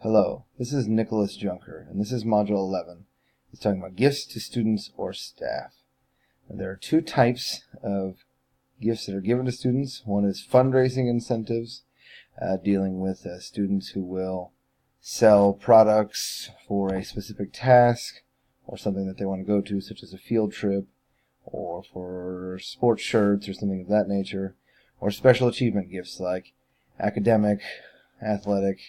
Hello, this is Nicholas Junker, and this is Module 11. It's talking about gifts to students or staff. And there are two types of gifts that are given to students. One is fundraising incentives, dealing with students who will sell products for a specific task or something that they want to go to, such as a field trip, or for sports shirts or something of that nature, or special achievement gifts like academic, athletic,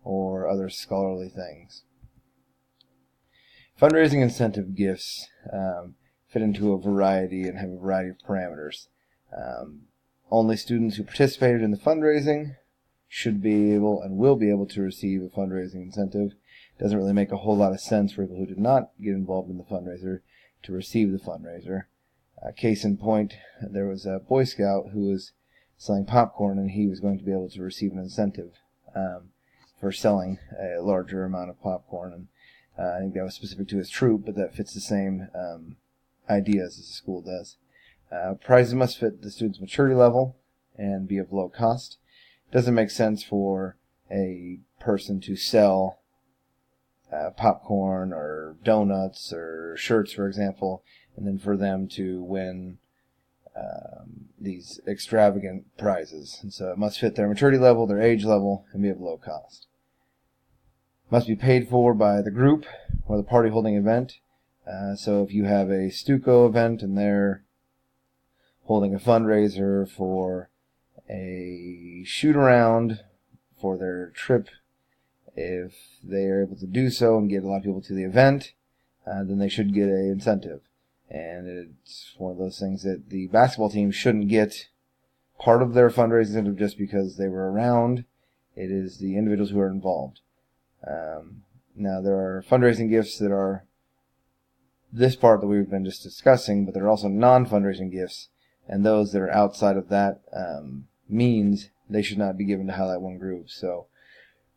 or other scholarly things. Fundraising incentive gifts fit into a variety and have a variety of parameters. Only students who participated in the fundraising should be able and will be able to receive a fundraising incentive. It doesn't really make a whole lot of sense for people who did not get involved in the fundraiser to receive the fundraiser. Case in point, there was a Boy Scout who was selling popcorn, and he was going to be able to receive an incentive for selling a larger amount of popcorn. And I think that was specific to his troop, but that fits the same ideas as the school does. Prizes must fit the student's maturity level and be of low cost. It doesn't make sense for a person to sell popcorn or donuts or shirts, for example, and then for them to win these extravagant prizes. And so it must fit their maturity level, their age level, and be of low cost. Must be paid for by the group or the party holding event. So if you have a Stuco event and they're holding a fundraiser for a shoot-around for their trip, if they are able to do so and get a lot of people to the event, then they should get an incentive. And it's one of those things that the basketball team shouldn't get part of their fundraising incentive just because they were around. It is the individuals who are involved. Now, there are fundraising gifts that are this part that we've been just discussing, but there are also non-fundraising gifts, and those that are outside of that means they should not be given to highlight one group. So,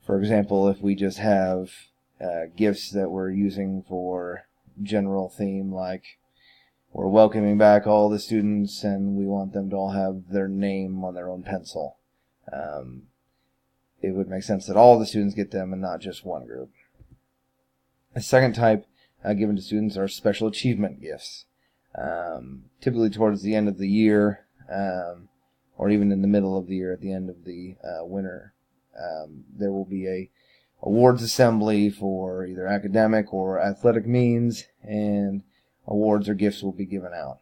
for example, if we just have gifts that we're using for general theme, like we're welcoming back all the students and we want them to all have their name on their own pencil, it would make sense that all the students get them and not just one group. A second type given to students are special achievement gifts. Typically towards the end of the year, or even in the middle of the year at the end of the winter, there will be a awards assembly for either academic or athletic means, and awards or gifts will be given out.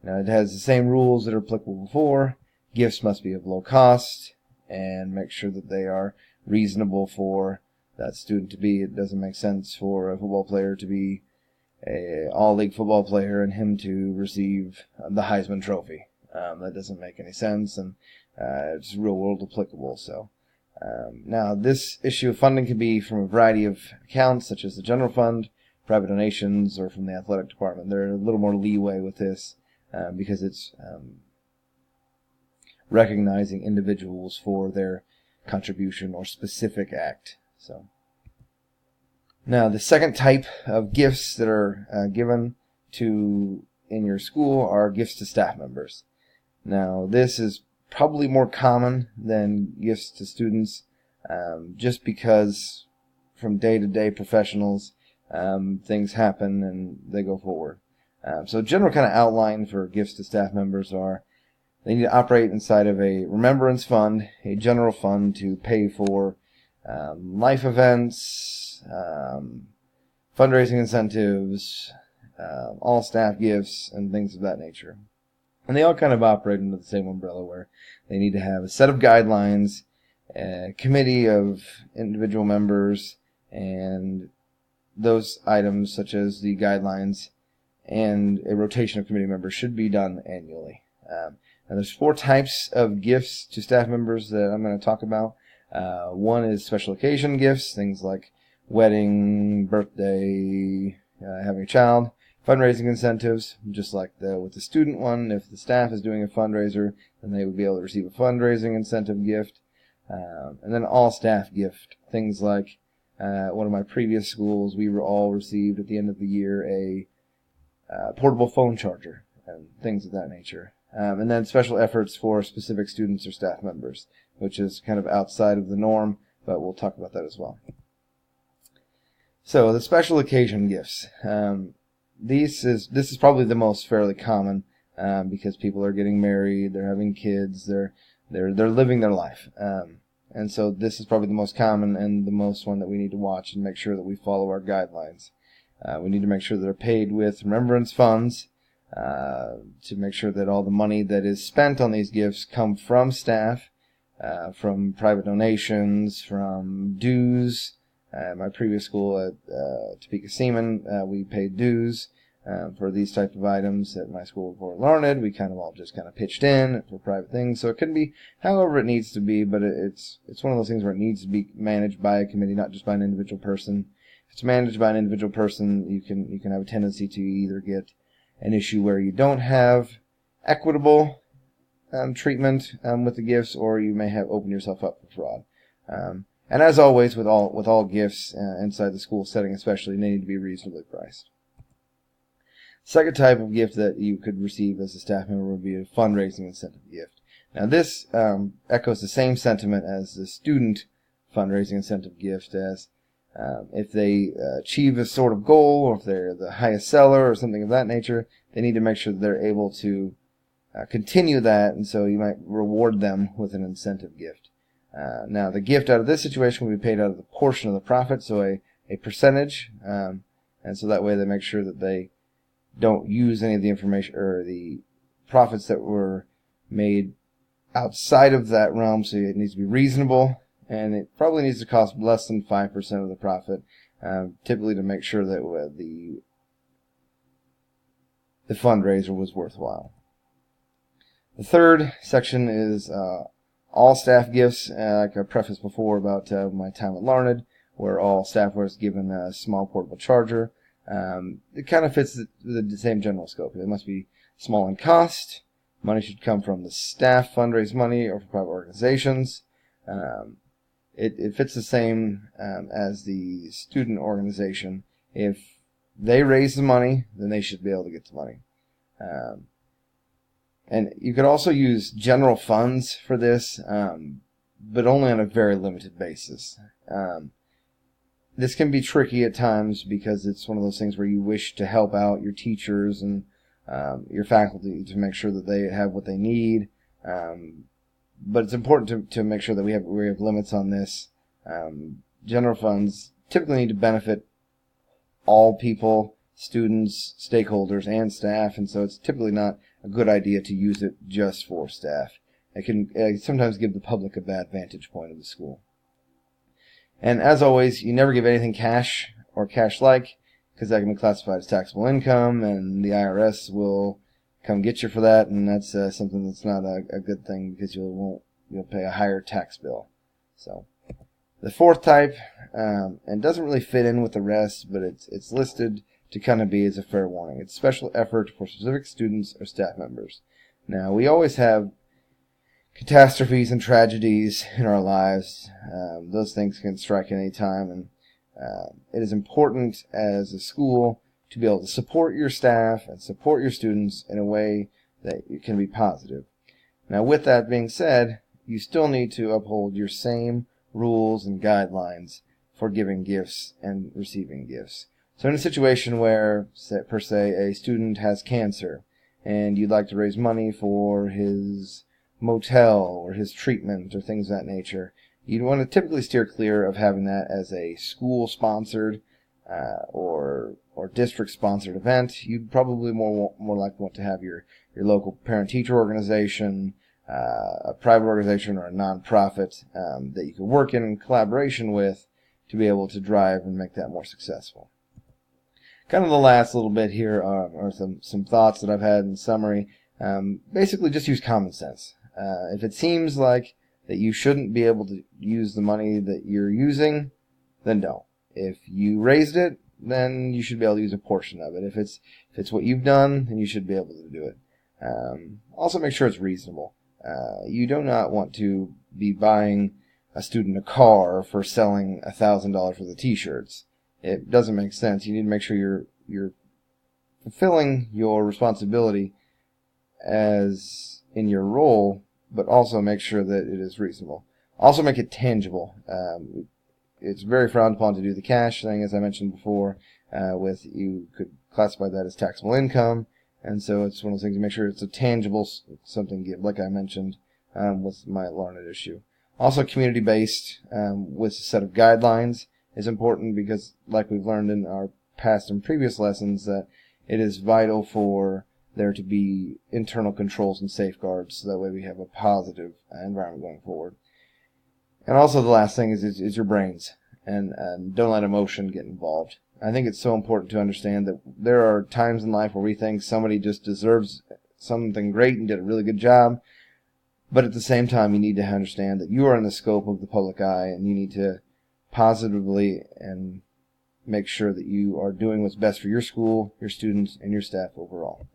Now, it has the same rules that are applicable before. Gifts must be of low cost and make sure that they are reasonable for that student to be. It doesn't make sense for a football player to be an all-league football player and him to receive the Heisman Trophy. That doesn't make any sense, and it's real-world applicable. So now, this issue of funding can be from a variety of accounts, such as the general fund, private donations, or from the athletic department. There's a little more leeway with this because it's recognizing individuals for their contribution or specific act. So, now the second type of gifts that are given to in your school are gifts to staff members. Now, this is probably more common than gifts to students, just because from day-to-day professionals, things happen and they go forward. So general kind of outline for gifts to staff members are they need to operate inside of a remembrance fund, a general fund to pay for life events, fundraising incentives, all staff gifts, and things of that nature. And they all kind of operate under the same umbrella where they need to have a set of guidelines, a committee of individual members, and those items such as the guidelines and a rotation of committee members should be done annually. And there's 4 types of gifts to staff members that I'm going to talk about. One is special occasion gifts, things like wedding, birthday, having a child. Fundraising incentives, just like with the student one, if the staff is doing a fundraiser, then they would be able to receive a fundraising incentive gift. And then all staff gift, things like one of my previous schools, we were all received at the end of the year a portable phone charger and things of that nature. And then special efforts for specific students or staff members, which is kind of outside of the norm. but we'll talk about that as well. So the special occasion gifts. This is probably the most fairly common because people are getting married, they're having kids, they're living their life, and so this is probably the most common and the most one that we need to watch and make sure that we follow our guidelines. We need to make sure that they're paid with remembrance funds to make sure that all the money that is spent on these gifts come from staff, from private donations, from dues. At my previous school at Topeka Seaman, we paid dues for these type of items. At my school before Larned, we all just pitched in for private things. So it can be however it needs to be, but it's one of those things where it needs to be managed by a committee, not just by an individual person. If it's managed by an individual person, you can have a tendency to either get an issue where you don't have equitable treatment with the gifts, or you may have opened yourself up for fraud. And as always, with all gifts inside the school setting especially, they need to be reasonably priced. Second type of gift that you could receive as a staff member would be a fundraising incentive gift. Now this echoes the same sentiment as the student fundraising incentive gift, as if they achieve a sort of goal, or if they're the highest seller or something of that nature, they need to make sure that they're able to continue that, and so you might reward them with an incentive gift. Now, the gift out of this situation will be paid out of the portion of the profit, so a percentage, and so that way they make sure that they don't use any of the information or the profits that were made outside of that realm, so it needs to be reasonable, and it probably needs to cost less than 5% of the profit, typically to make sure that the fundraiser was worthwhile. The third section is all staff gifts, like I prefaced before about my time at Larned, where all staff was given a small portable charger. It kind of fits the same general scope. It must be small in cost. Money should come from the staff fundraise money or from private organizations. It fits the same as the student organization. If they raise the money, then they should be able to get the money. And you could also use general funds for this, but only on a very limited basis. This can be tricky at times because it's one of those things where you wish to help out your teachers and your faculty to make sure that they have what they need. But it's important to make sure that we have limits on this. General funds typically need to benefit all people, students, stakeholders, and staff, and so it's typically not a good idea to use it just for staff. It can sometimes give the public a bad vantage point of the school. And as always, you never give anything cash or cash-like, because that can be classified as taxable income, and the IRS will come get you for that, and that's something that's not a good thing, because you'll pay a higher tax bill. So the fourth type, and doesn't really fit in with the rest, but it's listed to kind of be as a fair warning. It's special effort for specific students or staff members. Now, we always have catastrophes and tragedies in our lives. Those things can strike at any time, and it is important as a school to be able to support your staff and support your students in a way that can be positive. Now, with that being said, you still need to uphold your same rules and guidelines for giving gifts and receiving gifts. So in a situation where, per se, a student has cancer and you'd like to raise money for his motel or his treatment or things of that nature, you'd want to typically steer clear of having that as a school-sponsored or district-sponsored event. You'd probably more likely want to have your local parent-teacher organization, a private organization, or a nonprofit that you could work in collaboration with to be able to drive and make that more successful. Kind of the last little bit here are some thoughts that I've had in summary. Basically, just use common sense. If it seems like that you shouldn't be able to use the money that you're using, then don't. If you raised it, then you should be able to use a portion of it. If it's what you've done, then you should be able to do it. Also, make sure it's reasonable. You do not want to be buying a student a car for selling $1,000 worth of t-shirts. It doesn't make sense. You need to make sure you're fulfilling your responsibility as in your role, but also make sure that it is reasonable. Also make it tangible. It's very frowned upon to do the cash thing, as I mentioned before. You could classify that as taxable income, and so it's one of those things to make sure it's a tangible something give, like I mentioned with my Larned issue. Also, community-based with a set of guidelines is important because, like we've learned in our past and previous lessons, that it is vital for there to be internal controls and safeguards, so that way we have a positive environment going forward. And also the last thing is your brains, and don't let emotion get involved. I think it's so important to understand that there are times in life where we think somebody just deserves something great and did a really good job, but at the same time you need to understand that you are in the scope of the public eye, and you need to positively and make sure that you are doing what's best for your school, your students, and your staff overall.